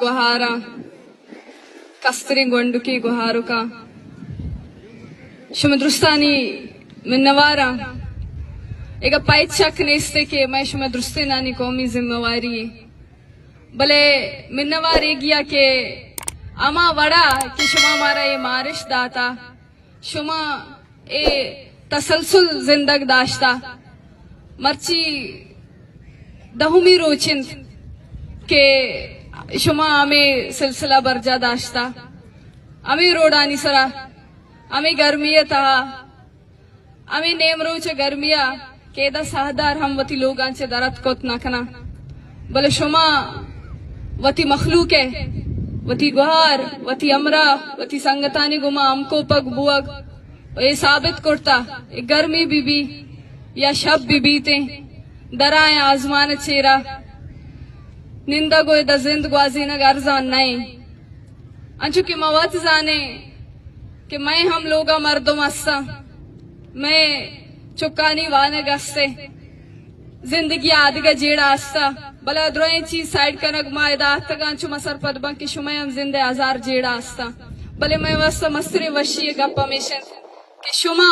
गुहारा कस्तरी गुंडुकी गुहारू का शुमदरुस्तानी मिन्नवारा एक पैचक नेस्ते के मैं शुमदरुस्ते नानी कौमी जिम्मेवारी भले मिन्नवारी गया के अमा वड़ा कि शुमा मारा ये मारिश दाता शुमा ए तसलसल जिंदग दाश्ता मर्ची दहुमी रोचिंद के शुमा हमें सिलसिला बरजा दाश्ता हमें रोडानी सरा हमें गर्मिया था हमें नेम रोच गर्मिया केदा सहदार हम वती लोगांचे दरद कोत नखना भले शुमा वती मखलूक है वती गुहार वती अमरा वती संगतानी गुमा हमको पग बुअग ये साबित करता गर्मी बीबी या शब बीबीते दराए आजमान चेरा निंदा गोए द जिंद ग्वाजी न गर्जान नहीं अंचु की मवत जाने कि मैं हम लोगा मर्दों मस्सा मैं चुकानी वाने गस्ते जिंदगी आदगा जेड़ा आस्ता भला द्रोए चीज साइड कनक मायदा तगांचु मसर पदबं कि शुमे हम जिंदे हजार जेड़ा आस्ता भले मैं वस्ता मस्रे वशी गप्पा मिशन कि शुमा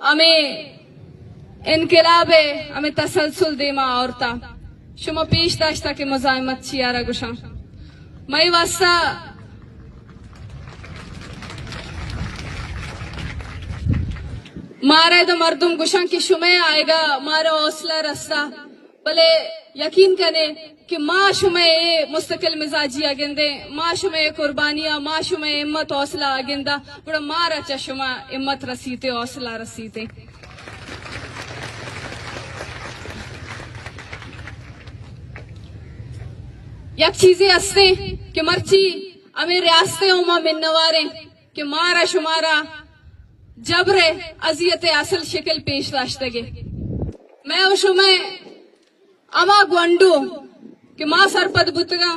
हमें इनकलाबे हमें तसलसल देमा औरता शुमा पेश दाश्ता के मुजाहिमत चियारा गुशा मैं वास्ता मारे तो मर्दुम गुशा की शुमे आएगा मारा हौसला रस्ता भले यकीन कने कि माँ शुमे मुस्तकिल मिजाजी अगिंदे माँ शुमे कुर्बानियां माँ शुमे हिम्मत हौसला अगिंदा बड़ा मारा चशमा हिम्मत रसीते हौसला रसीते यक चीजें हस्ते कि मर्ची हमें रियासते उमा मिन्नवारे कि मारा शुमारा जबरे अजियत असल शक्ल पेश दाश्तगे मैं उस में अमा गुंडू कि माँ सरपद बुतगा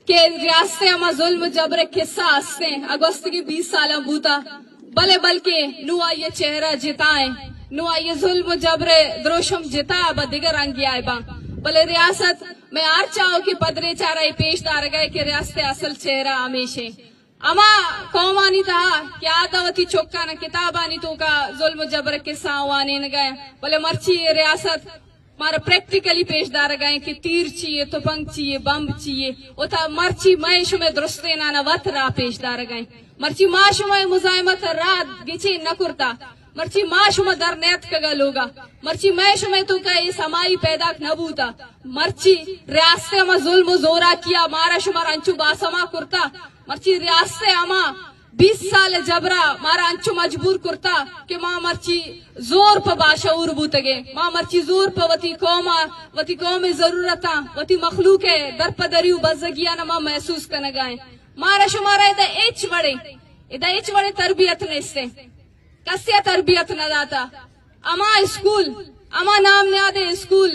के रियासते अमा जुल्म जबरे किस्सा हस्ते अगस्त की 20 साल बूता भले बल्कि नु आइए चेहरा जिताए नु आइए जुल्म जबरे द्रोशम जिता अब दिगर अंगी आए बा भले रियासत मैं आर चाहो कि पदरे चारा पेशदार गए कि रियासत असल चेहरा हमेशे अमा कौमानी था क्या दावती चौका न किताबानी तो का जुल्म जबर के सावाने न गए भले मर्ची रियासत मारा प्रैक्टिकली पेशदार गए कि तीर चाहिए तुपंग चाहिए बम चाहिए वो था मर्ची मैश में दुरुस्ते ना वत रा पेशदार गए मर्ची माश में मुजाहिमत रात गिचे न कुर्ता मर्ची माश में दर नेत कगा लोगा मर्ची मैश में तो का ये समाई पैदा न बूता मर्ची रियासते में जुल्म जोरा किया मारा शुमार अंचु बासमा कुर्ता मर्ची रियासते अमा 20 साल जबरा मारा अंचु मजबूर कुर्ता कि माँ मर्ची जोर पर बाशऊर बूतगे माँ मर्ची जोर पर वती कौम जरूरता वती मखलूक है दर पदरियु बजगिया न माँ महसूस करने गए मारा शुमारा इदा एच वड़े तरबियत ने इससे कस्या तरबियत न दाता अमा स्कूल अमा नाम ने आदे स्कूल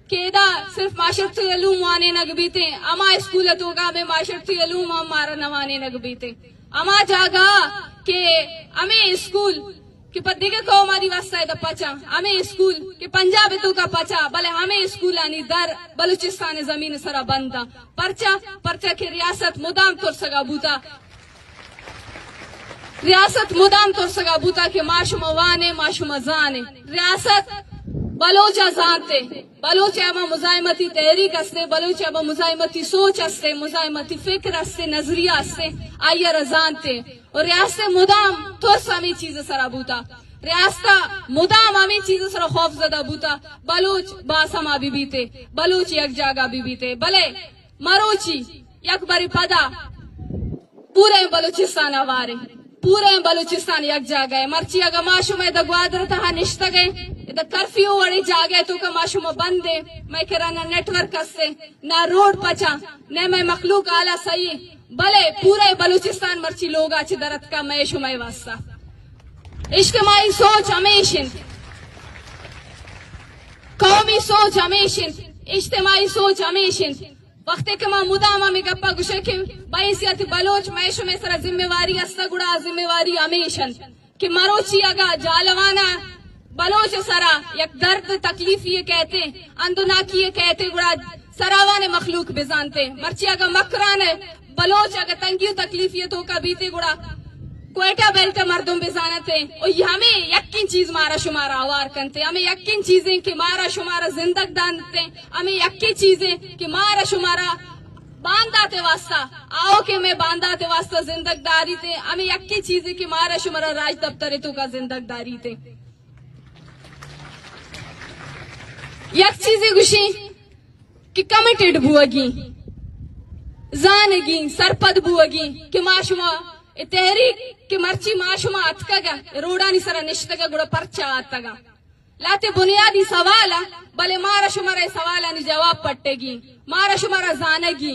केदा सिर्फ माशरती अलूम वाने नगबीते अमा स्कूल तो का में माशरती अलूम हमारा नवाने नगबीते अमा जागा के हमें स्कूल कि पद्दी के को हमारी वास्ता है पचा हमें स्कूल कि पंजाब तो का पचा भले हमें स्कूल आनी दर बलूचिस्तान जमीन सरा बनता परचा के रियासत मुदाम तोर सगा बूता रियासत मुदाम तोर सगा बूता के माशुम वाने माशुम जाने रियासत बलोचा जानते बलोच अबा मुजाहिमती तहरीक हस्ते बलोच अबा मुजाहिमती सोच हस्ते मुजाहिमती फिक्र हस्ते नजरिया हस्ते आइया रजानते और रियासत मुदाम तो हमें चीज सरा बूता रियासता मुदाम हमें चीज सरा खौफ जदा बूता बलोच बासमा भी बीते बलोच एक जागा भी बीते भले मरोची एक बारी पदा पूरे बलूचिस्तान आवारे पूरे बलूचिस्तान एक जागा है मर्ची अगर माशुम दगवादर था निश्त गए कर्फ्यू वाली जागे तो का माशुम बंद है मैं करा ना नेटवर्क से ना रोड पचा न मैं मखलूक आला सही भले पूरे बलूचिस्तान मर्ची लोग अच्छे दरद का मैं शुमाई वास्ता इज्तिमाई सोच हमेशिन कौमी सोच हमेशिन इज्तिमाई सोच हमेशिन वक्त के मां मुदामा में गप्पा गुशे के बैसियत बलोच मैश में सरा जिम्मेवारी अस्ता गुड़ा जिम्मेवारी हमेशन कि मरोची अगा जालवाना बलोच सरा यक दर्द तकलीफ ये कहते अंदुना की ये कहते गुड़ा सरावा ने मखलूक बेजानते मर्ची अगर मकरान बलोच अगर तंगी तकलीफ ये तो का बीते गुड़ा क्वेटा बेल्ट मर्दों बेजानते और हमें यकीन चीज मारा शुमारा आवार करते हमें यकीन चीजें कि मारा शुमारा जिंदग दानते हमें यकीन चीजें कि मारा शुमारा बांधाते वास्ता आओ के मैं बांधाते वास्ता जिंदगदारी थे हमें यक्की चीजें कि मारा शुमारा राज दफ्तर तो का जिंदगदारी थे यक चीजें गुशी कि कमिटेड बुआगी जानगी सरपद बुआगी कि माशुमा तहरीक कि मर्ची माशुमा अतकगा रोडानी सरा निश्तगा गुड़ा परचा आतगा लाते बुनियादी सवाल भले मारा शुमारा सवाल जवाब पट्टेगी मारा शुमारा जानगी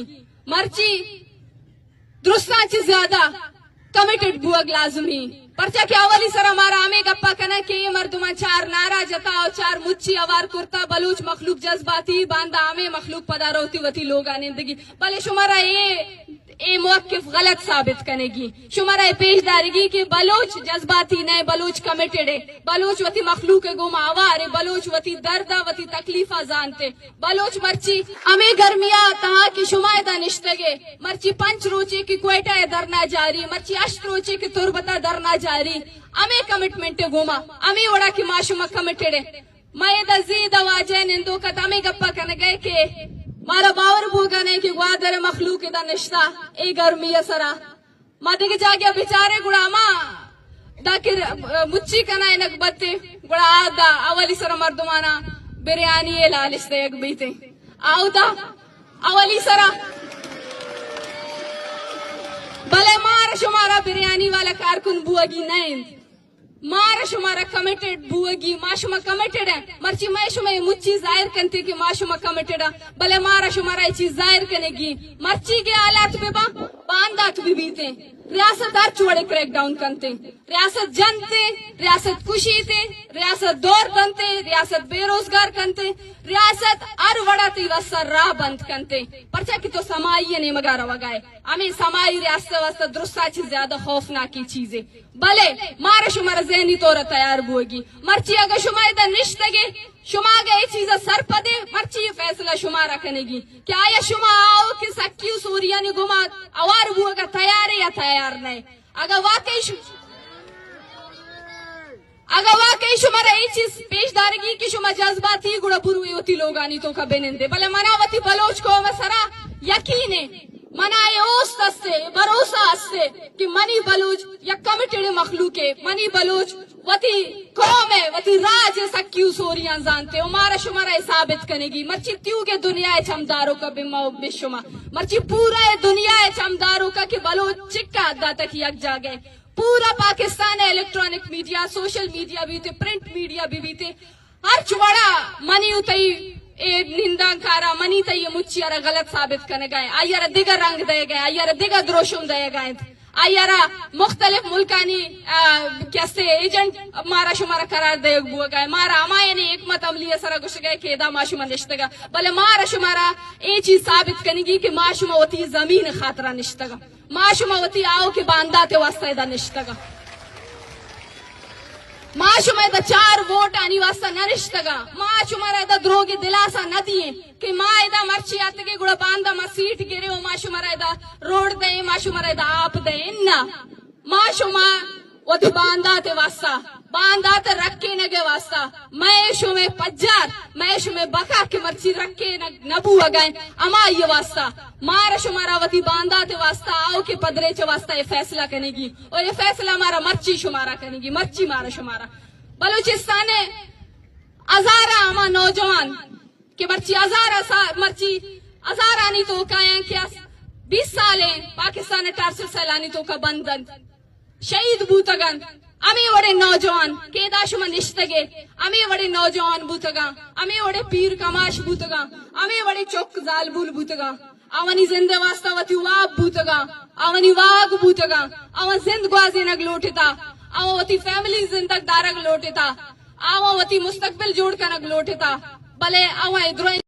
मर्ची दुरुस्ताची ज्यादा कमिटेड बुअग लाजमी परचा क्या अवली सर हमारा आमे गप्पा कना के ये मर्दुमा चार नारा जताओ चार मुच्ची अवार कुर्ता बलूच मखलूक जज्बाती बांदा आमे मखलूक पदारोती वती लोग आनिंदगी भले शुमारा ये मौक़िफ़ गलत साबित करेगी शुमारा पेशदारगी कि बलोच जज्बाती नहीं बलोच कमिटेड है बलोच वती मखलूक गुम आवार है बलोच वती दर्दा वती तकलीफा जानते बलोच मर्ची हमें गर्मिया तहा की शुमायदा निश्तगे मर्ची पंच रोचे की क्वेटा धरना जारी मर्ची अष्ट रोचे की तुरबता धरना जारी हमें कमिटमेंट गुमा हमें ओड़ा की माशुमा कमिटेड है मैं दजीद वाजे निंदो का तमे गप्पा करने गए के मारा बावर भूगा नहीं कि ग्वादर मखलूक इदा निश्ता ए गर्मी सरा माते के जागे बेचारे गुड़ामा दाकिर मुच्ची कना इनक बत्ते गुड़ा आदा अवली सरा मर्दुमाना बिरयानी ये लालिस्ते एक बीते आउदा अवली सरा भले मार शुमारा बिरयानी वाला कारकुन बुआगी नहीं मारा शुमारा कमिटेड बुआगी माशुमा कमिटेड है मर्ची मैं शुमा मुच्ची जाहिर करते कि माशुमा कमिटेड है भले मारा शुमारा ये चीज जाहिर करेगी मर्ची के आलात पे बांधात भी बीते रियासत हर चुड़े क्रैक डाउन करते रियासत जनते रियासत खुशी थे रियासत दौर बनते रियासत बेरोजगार करते रियासत हर वड़ा वसर राह बंद करते परचा की तो समाई ने मगारा वगाए हमें समाई रियासत वास्ता दुरुस्ता चीज ज्यादा खौफनाक की चीजें भले मारा शुमारा जहनी तौर तैयार होगी मर्ची अगर शुमायदा निश्तगे शुमा गए चीज सर पदे मर्ची ये फैसला शुमारा करेगी क्या ये शुमा आओ कि सक्यू सूर्या ने गुमा अवार बुआ तैयार है या तैयार नहीं अगर वाकई शुमारा ये चीज पेशदारगी की शुमा जज्बाती गुड़ा बुरुई होती लोगानी तो का बेनिंदे भले मनावती बलोच को सरा यकीन है मनाए ओस तस्से भरोसा हस्से कि मनी बलोच या कमिटेड मखलूक है मनी बलोच वती कौम है वती राज सक्यू सोरियां जानते हमारा शुमारा साबित करेगी मर्ची त्यू के दुनिया चमदारों का बिशुमा मर्ची पूरा दुनिया चमदारों का कि बलोच चिक्का अद्दा तक यक जागे पूरा पाकिस्तान है इलेक्ट्रॉनिक मीडिया सोशल मीडिया भी थे प्रिंट मीडिया भी थे हर चुवाड़ा मनी उतई निंदा कारा मनी तय मुच्चियारा गलत साबित करने गए आयारा दिगा रंग दे गए आयारा दिगा द्रोशुम दे गए आयारा मुख्तलिफ मुल्कानी कैसे एजेंट मारा शुमारा करार दे बुआ गए मारा अमाये ने एक मत अमली सरा गुश गए केदा माशुमा निश्तगा भले मारा शुमारा ये चीज साबित करेगी कि माशुमा होती जमीन खातरा निश्तगा माशुमा होती आओ के बांधाते वास्ता निश्तगा माशुमा चार वोट आनी वास्ता न रिश्तगा माशुमा द्रोगे दिलासा न दिए कि माँ मर्ची आते गुड़ा बांधा मा सीट गिरे हो माशुमा रोड दे माशुमा आप दे इन्ना माशुमा वधी बांधाते वास्ता बांधाते रखे नगे वास्ता महेशु में पज्जार महेशु में बका के मर्ची रखे नबू गए अमा ये वास्ता मारा शुमारा वती बांधाते वास्ता आओ के पदरे च वास्ता ये फैसला करेगी और ये फैसला हमारा मर्ची शुमारा करेगी मर्ची मारा शुमारा बलूचिस्तान हजारा अमा नौजवान के मर्ची मर्ची हजारा नहीं तो काया क्या 20 साल पाकिस्तान टारसर सैलानी तो का बंधन शहीद बूतगन अमी वड़े नौजवान केदाशुमा निश्तगे अमी वड़े नौजवान बूतगा अमी वड़े पीर कमाश बूतगा अमी वड़े चौक जाल बुल बूतगा अवनी जिंदे वास्ता वती वाब बूतगा अवनी वाग बूतगा अवन जिंद ग्वाजे नग लोटेता अव वती फैमिली जिंदग दारग लोटेता अव वती मुस्तकबिल जोड़ का नग लोटेता भले अव इधर